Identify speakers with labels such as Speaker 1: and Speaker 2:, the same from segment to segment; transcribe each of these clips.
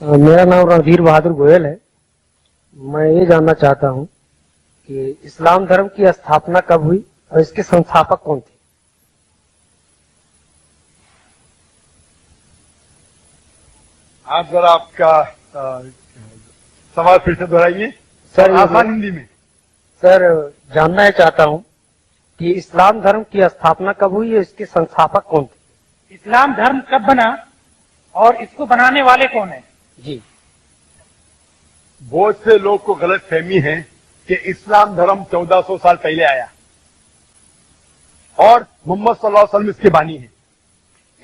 Speaker 1: मेरा नाम रणधीर बहादुर गोयल है। मैं ये जानना चाहता हूँ कि इस्लाम धर्म की स्थापना कब हुई और इसके संस्थापक कौन थे।
Speaker 2: आप जरा आपका सवाल फिर से दोहराइए
Speaker 1: सर,
Speaker 2: आसान हिंदी में।
Speaker 1: सर, जानना चाहता हूँ कि इस्लाम धर्म की स्थापना कब हुई और इसके संस्थापक कौन थे।
Speaker 3: इस्लाम धर्म कब बना और इसको बनाने वाले कौन है?
Speaker 1: जी,
Speaker 2: बहुत से लोग को गलत फहमी है कि इस्लाम धर्म 1400 साल पहले आया और मोहम्मद सल्लल्लाहु अलैहि वसल्लम इसके बानी है।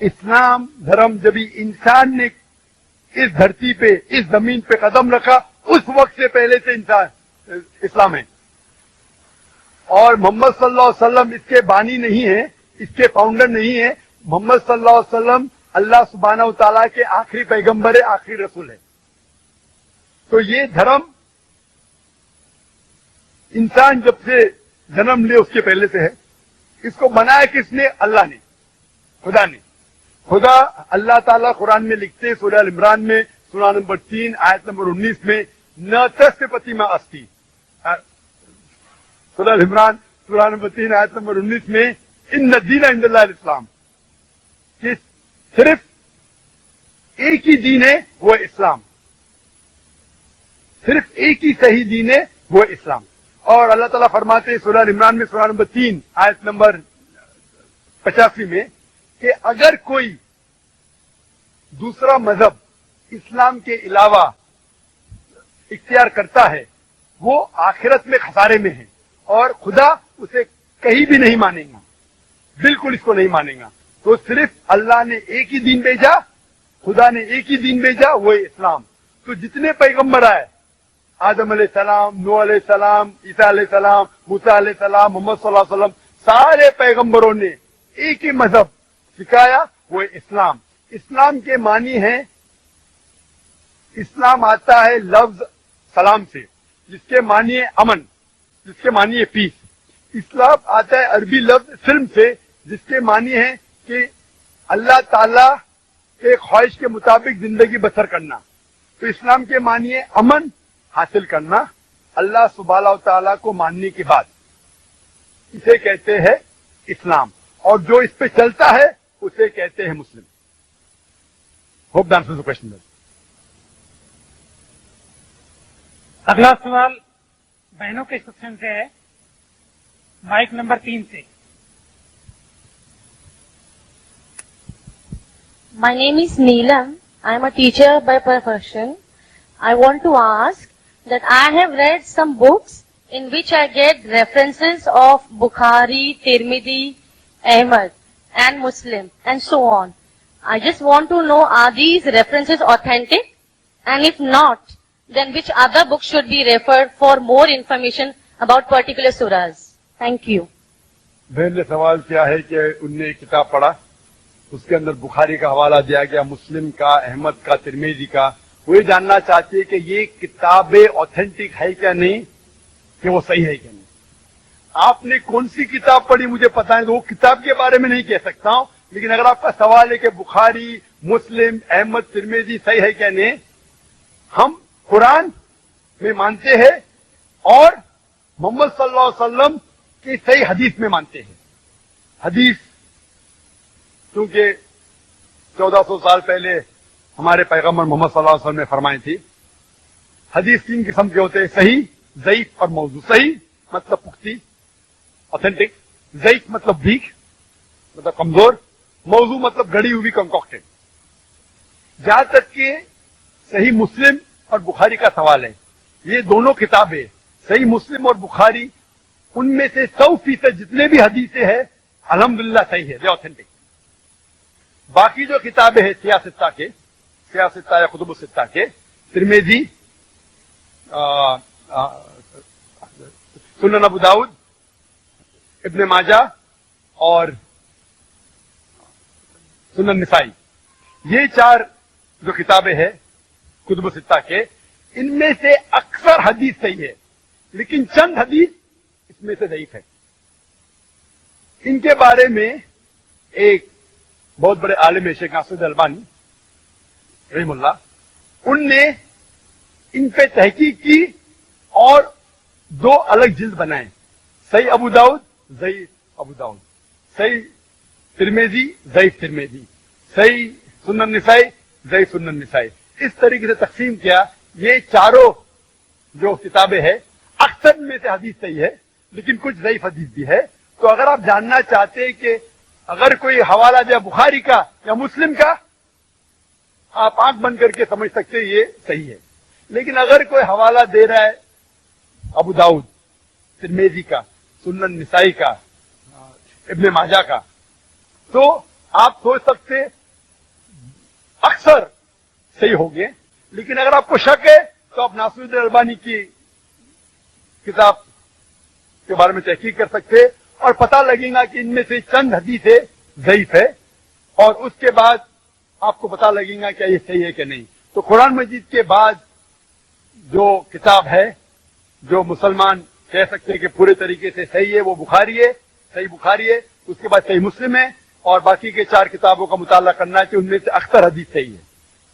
Speaker 2: इस्लाम धर्म जब इंसान ने इस धरती पे, इस जमीन पे कदम रखा, उस वक्त से पहले से इंसान इस्लाम है। और मोहम्मद सल्लल्लाहु अलैहि वसल्लम इसके बानी नहीं है, इसके फाउंडर नहीं है। मोहम्मद सल्लल्लाहु अलैहि वसल्लम अल्लाह सुब्हानहू तआला के आखिरी पैगंबर है, आखिरी रसूल है। तो ये धर्म इंसान जब से जन्म ले उसके पहले से है। इसको बनाया किसने? अल्लाह ने, खुदा ने। खुदा अल्लाह ताला कुरान में लिखते हैं, सूरह अल इमरान में सूरह नंबर 3 आयत नंबर 19 में, न तस्य प्रतिमा अस्ति। सूरह अल इमरान सूरह नंबर 3 आयत नंबर 19 में, इन्न दीन इंदल्लाह इस्लाम, कि सिर्फ एक ही दीन है वो इस्लाम, सिर्फ एक ही सही दीन है वो इस्लाम। और अल्लाह ताला फरमाते हैं सूरह इमरान में सूरह नंबर 3 आयत नंबर 85 में कि अगर कोई दूसरा मजहब इस्लाम के अलावा इख्तियार करता है वो आखिरत में खसारे में है और खुदा उसे कहीं भी नहीं मानेगा, बिल्कुल इसको नहीं मानेगा। तो सिर्फ अल्लाह ने एक ही दीन भेजा, खुदा ने एक ही दीन भेजा, वो है इस्लाम। तो जितने पैगंबर आए, आदम अलैहिस्सलाम, नूह अलैहिस्सलाम, ईसा अलैहिस्सलाम, मूसा अलैहिस्सलाम, मोहम्मद सल्लल्लाहु अलैहि वसल्लम, सारे पैगंबरों ने एक ही मजहब सिखाया, वो है इस्लाम। इस्लाम के मानी है, इस्लाम आता है लफ्ज सलाम से, जिसके मानी है अमन, जिसके मानी है पीस। इस्लाम आता है अरबी लफ्ज सिल्म से, जिसके मानी है कि अल्लाह ताला के ख्वाहिश के मुताबिक जिंदगी बसर करना। तो इस्लाम के मानी है अमन हासिल करना, अल्लाह सुब्हानहू तआला को मानने के बाद, इसे कहते हैं इस्लाम। और जो इस पे चलता है उसे कहते हैं Muslim. Hope that answers the question.
Speaker 3: अगला सवाल बहनों के सेक्शन से है, माइक नंबर 3 से।
Speaker 4: My name is Neelam. I am a teacher by profession. I want to ask that I have read some books in which I get references of Bukhari, Tirmidhi, Ahmad and Muslim and so on. I just want to know, are these references authentic? And if not, then which other books should be referred for more information about particular surahs? Thank you.
Speaker 2: बहन ने सवाल किया है कि उनने एक किताब पढ़ा, उसके अंदर बुखारी का हवाला दिया गया, मुस्लिम का, अहमद का, तिरमिजी का। वो ये जानना चाहते हैं कि ये किताबें ऑथेंटिक है क्या नहीं, कि वो सही है क्या नहीं। आपने कौन सी किताब पढ़ी मुझे पता है, तो वो किताब के बारे में नहीं कह सकता हूं, लेकिन अगर आपका सवाल है कि बुखारी, मुस्लिम, अहमद, तिरमिजी सही है क्या नहीं, हम कुरान में मानते हैं और मोहम्मद सल्लल्लाहु अलैहि वसल्लम की सही हदीस में मानते हैं। हदीस क्योंकि 1400 साल पहले हमारे पैगंबर मोहम्मद सल्लल्लाहु अलैहि वसल्लम ने फरमाई थी। हदीस 3 किस्म के होते हैं, सही, ज़ईफ और मौजू। सही मतलब पुख्ती, ऑथेंटिक। ज़ईफ मतलब वीक, मतलब कमजोर। मौजू मतलब गढ़ी हुई, कंकॉक्टेड। जहां तक कि सही मुस्लिम और बुखारी का सवाल है, ये दोनों किताबें, सही मुस्लिम और बुखारी, उनमें से 100% जितने भी हदीसें हैं अल्हम्दुलिल्लाह सही है, दे ऑथेंटिक। बाकी जो किताबें हैं सियासत्ता या कुतुब सित्ता के, तिरमिजी, सुनन अबू दाऊद, इब्ने माजा और सुनन निसाई, ये 4 जो किताबें हैं कुतुब सित्ता के, इनमें से अक्सर हदीस सही है, लेकिन चंद हदीस इसमें से ज़ईफ है। इनके बारे में एक बहुत बड़े आलिम है शेख नासिर अल्बानी रहमुल्लाह, ان نے ان پہ تحقیق کی اور 2 الگ جلد بنائے, صحیح ابو داؤد, ضعیف ابو داؤد, صحیح ترمذی, ضعیف ترمذی, صحیح سنن نسائی, ضعیف سنن نسائی. اس طریقے سے تقسیم کیا. یہ چاروں جو کتابیں ہیں اکثر میں سے حدیث صحیح ہے لیکن کچھ ضعیف حدیث بھی ہے. تو اگر آپ جاننا چاہتے ہیں کہ اگر کوئی حوالہ دے بخاری کا یا مسلم کا, آپ آنکھ بند کر کے سمجھ سکتے ہیں یہ صحیح ہے. لیکن اگر کوئی حوالہ دے رہا ہے ابو داؤد, ترمذی کا, سنن نسائی کا, ابن ماجہ کا, تو آپ سوچ سکتے اکثر صحیح ہو گئے. لیکن اگر آپ کو شک ہے تو آپ ناصرالدین البانی کی کتاب کے بارے میں تحقیق کر سکتے اور پتہ لگے گا کہ ان میں سے چند حدیثیں ضعیف ہے اور اس کے بعد آپ کو پتہ لگے گا کہ یہ صحیح ہے کہ نہیں. تو قرآن مجید کے بعد جو کتاب ہے جو مسلمان کہہ سکتے ہیں کہ پورے طریقے سے صحیح ہے وہ بخاری ہے, صحیح بخاری ہے. اس کے بعد صحیح مسلم ہے اور باقی کے 4 کتابوں کا مطالعہ کرنا چاہیے, ان میں سے اکثر حدیث صحیح ہے.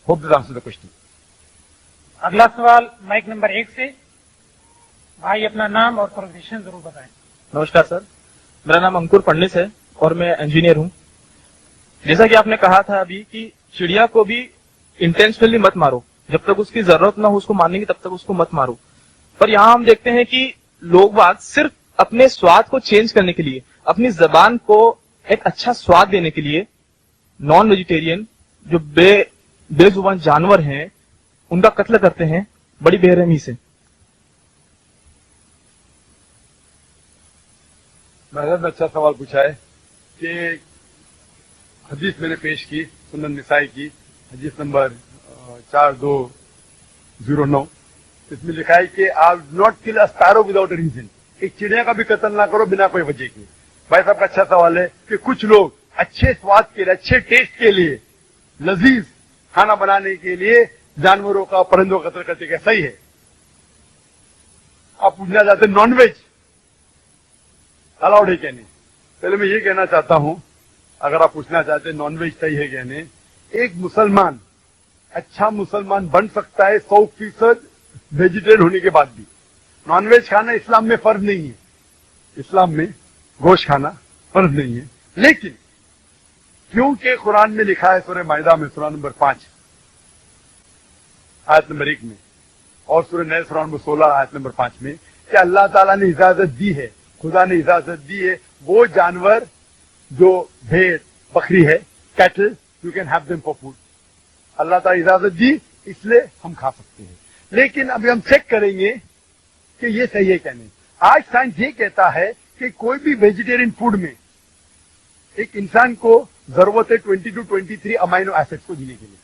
Speaker 2: Hope this answer the question.
Speaker 3: اگلا سوال مائک نمبر 1 سے. بھائی اپنا نام اور پروفیشن ضرور بتائیں.
Speaker 5: نمسکار سر, میرا نام انکر پنڈت ہے اور میں انجینئر ہوں. جیسا کہ آپ نے کہا تھا ابھی کہ چڑیا کو بھی انٹینشنلی مت مارو, جب تک اس کی ضرورت نہ ہو اس کو مارنے کی تب تک اس کو مت مارو. پر یہاں ہم دیکھتے ہیں کہ لوگ بات صرف اپنے سواد کو چینج کرنے کے لیے, اپنی زبان کو ایک اچھا سواد دینے کے لیے نان ویجیٹیرین جو بے زبان جانور ہیں ان کا قتل کرتے ہیں بڑی بے رحمی سے.
Speaker 2: محض میں اچھا سوال پوچھا ہے کہ حدیث میں نے پیش کی سنن نسائی کی حدیث نمبر 4209. اس میں لکھا ہے کہ آئی ناٹ کل a sparrow without a reason, ایک چڑیا کا بھی قتل نہ کرو بنا کوئی وجہ کے. بھائی صاحب کا اچھا سوال ہے کہ کچھ لوگ اچھے سواد کے لیے, اچھے ٹیسٹ کے لیے, لذیذ کھانا بنانے کے لیے جانوروں کا, پرندوں کا قتل کرتے. کیا صحیح ہے؟ آپ پوچھنا چاہتے ہیں نان ویج الاؤڈ ہے کیا نہیں؟ پہلے میں یہ کہنا چاہتا ہوں, اگر آپ پوچھنا چاہتے ہیں نان ویج صحیح ہے کیا نہیں, ایک مسلمان اچھا مسلمان بن سکتا ہے 100% ویجیٹیرین ہونے کے بعد بھی. نان ویج کھانا اسلام میں فرض نہیں ہے, اسلام میں گوشت کھانا فرض نہیں ہے. لیکن کیونکہ قرآن میں لکھا ہے سورہ مائدہ میں سورہ نمبر 5 آیت نمبر 1 میں اور سورہ نحل سورہ نمبر 16 آیت نمبر 5 میں کہ اللہ تعالیٰ نے اجازت دی ہے, خدا نے اجازت دی ہے وہ جانور جو بھیڑ بکری ہے, cattle, you can have them for food. اللہ تعالیٰ اجازت دی اس لیے ہم کھا سکتے ہیں. لیکن ابھی ہم چیک کریں گے کہ یہ صحیح ہے کیا نہیں. آج سائنس یہ کہتا ہے کہ کوئی بھی ویجیٹیرین فوڈ میں ایک انسان کو ضرورت ہے 20 to 23 امائنو ایسڈ کو جینے کے لیے.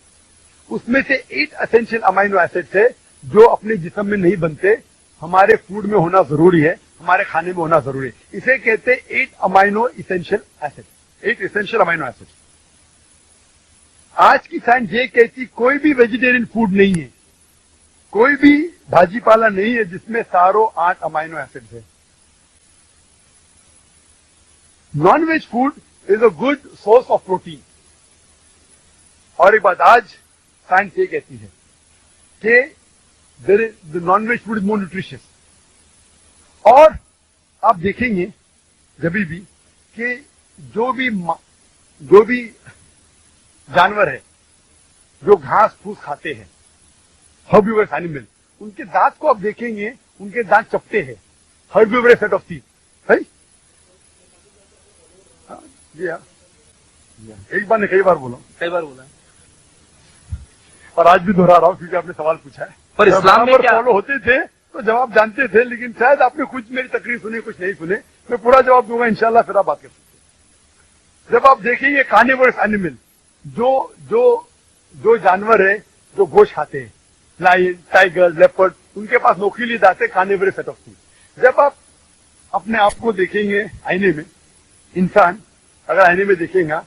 Speaker 2: اس میں سے 8 اسینشیل امائنو ایسڈ ہے جو اپنے جسم میں نہیں بنتے, ہمارے فوڈ میں ہونا ضروری ہے, ہمارے کھانے میں ہونا ضروری ہے. اسے کہتے ہیں 8 amino essential acid, 8 essential amino acid. آج کی سائنس یہ کہتی کوئی بھی ویجیٹیرین فوڈ نہیں ہے, کوئی بھی بھاجی پالا نہیں ہے جس میں ساروں 8 امائنو ایسڈ ہے. Non veg food is a good source of protein. اور ایک بات آج سائنس یہ کہتی ہے کہ non veg food is more nutritious. اور آپ دیکھیں گے جبھی بھی کہ جو بھی جانور ہے جو گھاس پھوس کھاتے ہیں, ہربیورس اینیمل, ان کے دانت کو آپ دیکھیں گے ان کے دانت چپٹے ہیں. ہربیورس سیٹ آف ٹیتھ, جی ہاں, ایک بار نہیں کئی بار بولا اور آج بھی دہرا رہا ہوں کیونکہ آپ نے سوال پوچھا ہے.
Speaker 5: پر اسلام میں کیا
Speaker 2: فالو ہوتے تھے تو جواب جانتے تھے, لیکن شاید آپ نے کچھ میری تقریر سنی کچھ نہیں سنے. میں پورا جواب دوں گا انشاءاللہ, پھر آپ بات کر سکتے ہیں. جب آپ دیکھیں گے کارنیورس اینیمل جو جانور ہے جو گوشت کھاتے ہیں, لائن, ٹائیگر, لیپرڈ, ان کے پاس نوکیلی دانت ہے, کارنیورس سیٹ آف ٹیتھ. جب آپ اپنے آپ کو دیکھیں گے آئینے میں, انسان اگر آئینے میں دیکھیں گا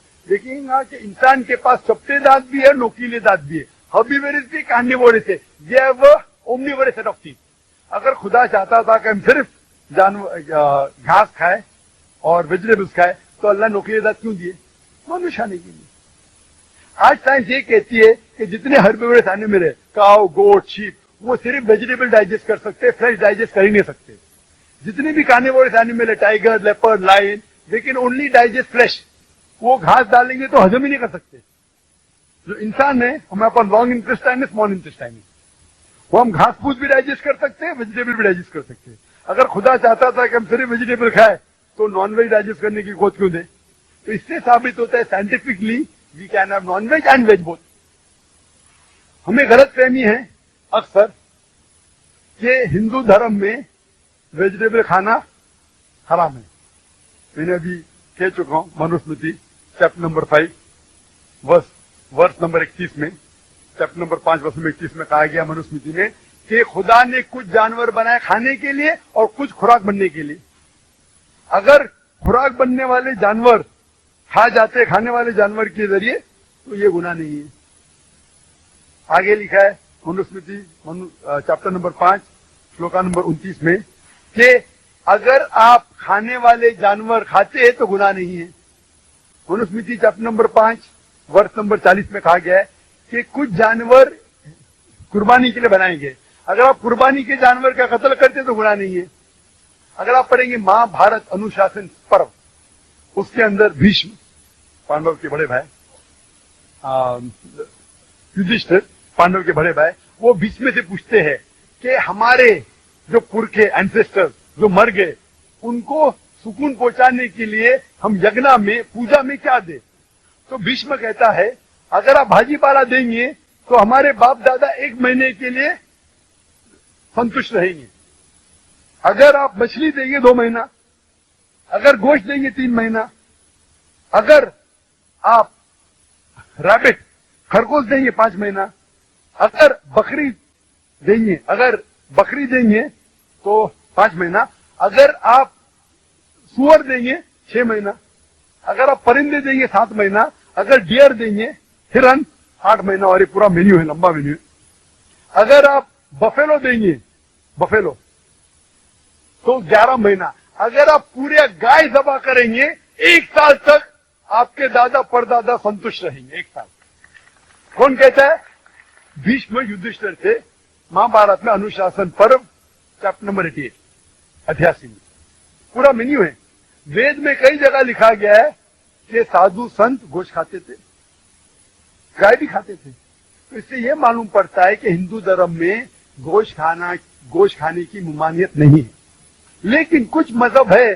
Speaker 2: کہ انسان کے پاس چپٹے دانت بھی ہے, نوکیلے دانت بھی ہے. ہربیورس بھی کارنیورس ہے, یہ ہے وہ اومنیورس سیٹ آف ٹیتھ. اگر خدا چاہتا تھا کہ ہم صرف گھاس کھائے اور ویجیٹیبلس کھائے تو اللہ نوکیلے دانت کیوں دیے؟ نشانے کے لیے. आज साइंस ये कहती है कि जितने हर्बिवोरस एनिमल है, काउ, गोट, शीप, वो सिर्फ वेजिटेबल डाइजेस्ट कर सकते हैं, फ्रेश डाइजेस्ट कर ही नहीं सकते। जितने भी कार्निवोरस एनिमल है, tiger, leopard, lion, they can only digest flesh. वो घास डालेंगे तो हजम ही नहीं कर सकते। जो इंसान है, हमारे पास लॉन्ग इंटेस्टाइन है, स्मॉल इंटेस्टाइन है, वो हम घास फूस भी डाइजेस्ट कर सकते हैं, वेजिटेबल भी डाइजेस्ट कर सकते हैं। अगर खुदा चाहता था कि हम सिर्फ वेजिटेबल खाए तो नॉन वेज डाइजेस्ट करने की खोज क्यों दे? तो इससे साबित होता है scientifically we can have non veg and veg both. हमें गलत फहमी है अक्सर कि हिंदू धर्म में वेजिटेबल खाना हराम है। मैंने अभी कह चुका हूं मनुस्मृति चैप्टर नंबर 5 वर्ष नंबर 31 में, चैप्टर नंबर 5 वर्ष नंबर 31 में कहा गया मनुस्मृति में कि खुदा ने कुछ जानवर बनाए खाने के लिए और कुछ खुराक बनने के लिए। अगर खुराक बनने वाले जानवर खा जाते खाने वाले जानवर के जरिए तो ये गुनाह नहीं है। आगे लिखा है Manusmriti chapter number 5 shloka number 29 में कि अगर आप खाने वाले जानवर खाते हैं तो गुनाह नहीं है। मनुस्मृति चैप्टर नंबर 5 वर्ष नंबर 40 में कहा गया है कि कुछ जानवर कुर्बानी के लिए बनाए गए। अगर आप कुर्बानी के जानवर का कत्ल करते तो गुनाह नहीं है। अगर आप पढ़ेंगे महाभारत अनुशासन पर्व, उसके अंदर भीष्म पांडव के बड़े भाई, युधिष्ठिर पांडव के बड़े भाई, वो भीष्म से पूछते हैं कि हमारे जो पुरखे एंसेस्टर जो मर गए उनको सुकून पहुंचाने के लिए हम यज्ञ में पूजा में क्या दे? तो भीष्म कहता है अगर आप भाजी पाला देंगे तो हमारे बाप दादा 1 महीने के लिए संतुष्ट रहेंगे। अगर आप मछली देंगे 2 महीना, अगर गोश्त देंगे 3 महीना, अगर आप रैबिट खरगोश देंगे 5 महीना, अगर बकरी देंगे तो 5 महीना, अगर आप सुअर देंगे 6 महीना, अगर आप परिंदे देंगे 7 महीना, अगर डियर देंगे हिरन 8 महीना। और ये पूरा मेन्यू है, लंबा मेन्यू है। अगर आप बफेलो देंगे तो 11 महीना। अगर आप पूरे गाय ज़बह करेंगे 1 साल तक आपके दादा परदादा संतुष्ट रहेंगे। 1 साल। कौन कहता है? भीष्म युधिष्ठिर से महाभारत में अनुशासन पर्व चैप्टर नंबर 88 88 में पूरा मेन्यू है। वेद में कई जगह लिखा गया है कि साधु संत गोश्त खाते थे, गाय भी खाते थे। तो इससे यह मालूम पड़ता है कि हिंदू धर्म में गोश्त खाने की ममानियत नहीं है। लेकिन कुछ मजहब है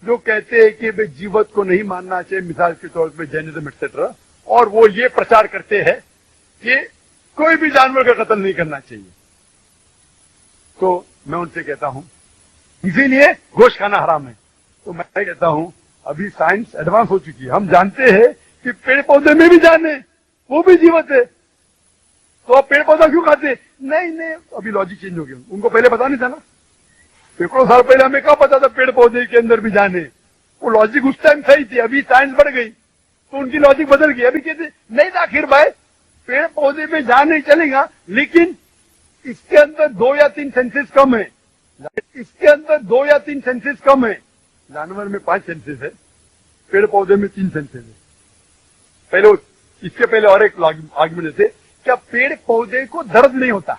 Speaker 2: जो कहते हैं कि भाई जीवत को नहीं मानना चाहिए, मिसाल के तौर पे जैनिज्म एक्सेट्रा, और वो ये प्रचार करते हैं कि कोई भी जानवर का कत्ल नहीं करना चाहिए। तो मैं उनसे कहता हूं इसीलिए गोश्त खाना हराम है। तो मैं कहता हूं अभी साइंस एडवांस हो चुकी है, हम जानते हैं कि पेड़ पौधे में भी जान है, वो भी जीवत है, तो आप पेड़ पौधा क्यों खाते? नहीं, अभी लॉजिक चेंज हो गया। उनको पहले पता नहीं था ना, सैकड़ों साल पहले हमें क्या पता था पेड़ पौधे के अंदर भी जान है। वो लॉजिक उस टाइम सही थी, अभी साइंस बढ़ गई तो उनकी लॉजिक बदल गई। अभी कहते नहीं था आखिर भाई पेड़ पौधे में जान नहीं चलेगा, लेकिन इसके अंदर 2 या 3 सेंसेस कम है। इसके अंदर 2 या 3 सेंसेस कम है। जानवर में 5 सेंसेस है, पेड़ पौधे में 3 सेंसेस है। इसके पहले और एक आर्गुमेंट जैसे क्या पेड़ पौधे को दर्द नहीं होता,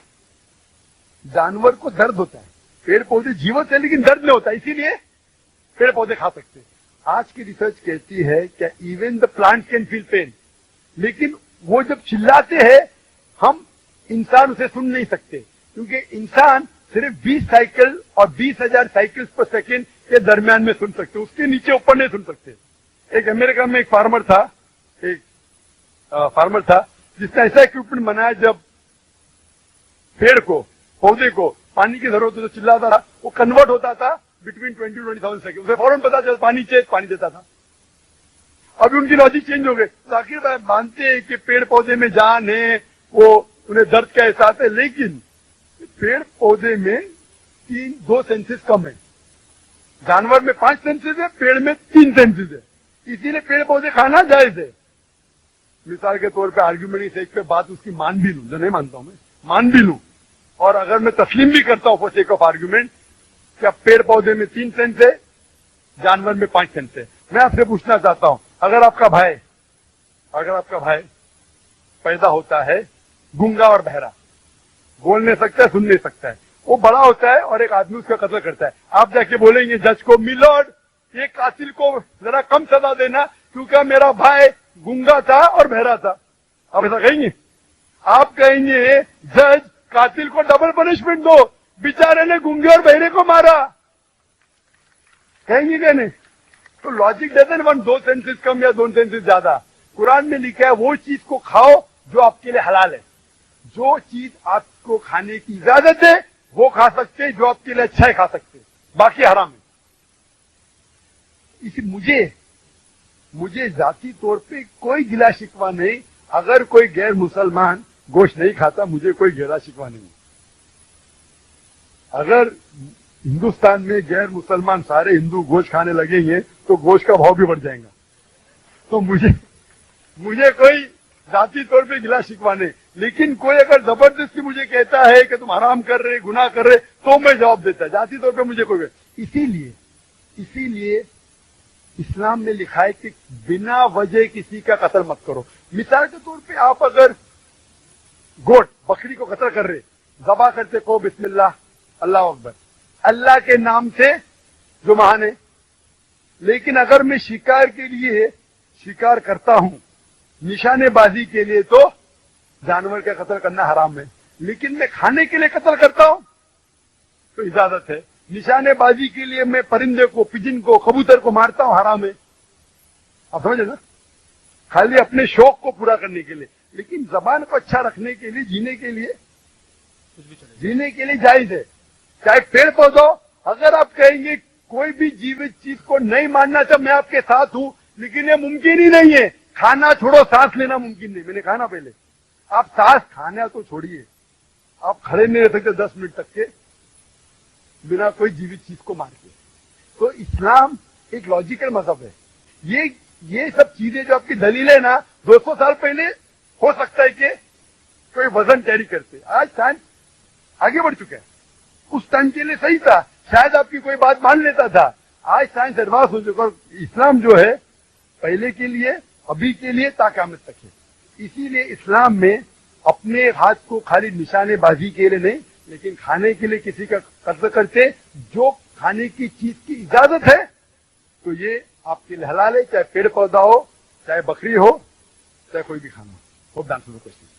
Speaker 2: जानवर को दर्द होता है। पेड़ पौधे जीवित है लेकिन दर्द नहीं होता, इसीलिए पेड़ पौधे खा सकते हैं। आज की रिसर्च कहती है क्या even the plant can feel pain, लेकिन वो जब चिल्लाते हैं हम इंसान उसे सुन नहीं सकते, क्योंकि इंसान सिर्फ 20 साइकिल और 20,000 साइकिल्स पर सेकेंड के दरमियान में सुन सकते, उसके नीचे ऊपर नहीं सुन सकते। एक अमेरिका में एक फार्मर था जिसने ऐसा इक्विपमेंट बनाया, जब पेड़ को पौधे को पानी की जरूरत तो चिल्लाता था, वो कन्वर्ट होता था बिटवीन 20 to 20,000 सेकेंड, उसे फौरन पता चला पानी चाहिए, पानी देता था। अभी उनकी लॉजिक चेंज हो गई। तो आखिर मानते हैं कि पेड़ पौधे में जान है, वो उन्हें दर्द का एहसास है, लेकिन पेड़ पौधे में 2 सेंसेस कम है। जानवर में 5 सेंसेस है, पेड़ में 3 सेंसेस है, इसीलिए पेड़ पौधे खाना जायज है। मिसाल के तौर पे आर्ग्यूमेंट एक पे बात उसकी मान भी लूं, जो नहीं मानता हूं मैं, मान भी लूं, और अगर मैं तस्लीम भी करता हूं फॉर सेक ऑफ आर्ग्यूमेंट क्या पेड़ पौधे में 3 सेंस है, जानवर में 5 सेंस है। मैं आपसे पूछना चाहता हूं, अगर आपका भाई पैदा होता है गूंगा और बहरा, बोल नहीं सकता है, सुन नहीं सकता है। वो बड़ा होता है और एक आदमी उसका कत्ल करता है। आप जाके बोलेंगे जज को, मिलॉर्ड ये कातिल को जरा कम सजा देना क्योंकि मेरा भाई गूंगा था और बहरा था, आप ऐसा कहेंगे? आप कहेंगे जज कातिल को डबल पनिशमेंट दो, बेचारे ने गूंगे और बहरे को मारा, कहेंगे क्या नहीं? तो लॉजिक देते ना, दो सेंसेस कम या दो सेंसेस ज्यादा। कुरान में लिखा है वो चीज को खाओ जो आपके लिए हलाल है, जो चीज आपको खाने की इजाजत है वो खा सकते हैं, जो आपके लिए अच्छा है खा सकते हैं, बाकी हराम है। इसी मुझे जाती तौर पे कोई गिला शिकवा नहीं, अगर कोई गैर मुसलमान गोश्त नहीं खाता मुझे कोई गिला शिकवा नहीं। अगर हिंदुस्तान में गैर मुसलमान सारे हिंदू गोश्त खाने लगेंगे तो गोश्त का भाव भी बढ़ जाएगा। तो मुझे कोई जाती तौर पे गिला शिकवा नहीं, लेकिन कोई अगर जबरदस्ती मुझे कहता है कि तुम हराम कर रहे, गुनाह कर रहे, तो मैं जवाब देता। जाती तौर पे मुझे कोई, इसीलिए इस्लाम में लिखा है कि बिना वजह किसी का कत्ल मत करो। मिसाल के तौर पे आप अगर गोट बकरी को कत्ल कर रहे, जबा करते को बिस्मिल्लाह अल्लाह अकबर, अल्लाह के नाम से जो महान है। लेकिन अगर मैं शिकार के लिए शिकार करता हूं, निशानेबाजी के लिए, तो जानवर का कत्ल करना हराम है। लेकिन मैं खाने के लिए कत्ल करता हूं तो इजाजत है। निशानेबाजी के लिए मैं परिंदे को, पिजन को, कबूतर को मारता हूं, हराम है। आप समझे ना? खाली अपने शौक को पूरा करने के लिए। लेकिन जबान को अच्छा रखने के लिए, जीने के लिए जायज है। चाहे पेड़ पौधों, अगर आप कहेंगे कोई भी जीवित चीज को नहीं मानना चाहे, मैं आपके साथ हूं, लेकिन ये मुमकिन ही नहीं है। खाना छोड़ो, सांस लेना मुमकिन नहीं। मैंने कहा ना पहले, आप सांस खाना तो छोड़िए, आप खड़े नहीं रह सकते 10 मिनट तक के बिना कोई जीवित चीज को मार के। तो इस्लाम एक लॉजिकल मजहब है। ये सब चीजें जो आपकी दलील है ना, 200 साल पहले हो सकता है कि कोई वजन कैरी करते, आज साइंस आगे बढ़ चुका है। उस टाइम के लिए सही था, शायद आपकी कोई बात मान लेता था। आज साइंस एडवांस हो चुका। इस्लाम जो है पहले के लिए, अभी के लिए, ता क़यामत तक है। इसीलिए इस्लाम में अपने हाथ को खाली निशानेबाजी के लिए नहीं, लेकिन खाने के लिए किसी का कत्ल करते, जो खाने की चीज की इजाजत है तो ये आपके लिए हलाल है, चाहे पेड़ पौधा हो, चाहे बकरी हो, चाहे कोई भी खाना हो। Hope that's the question.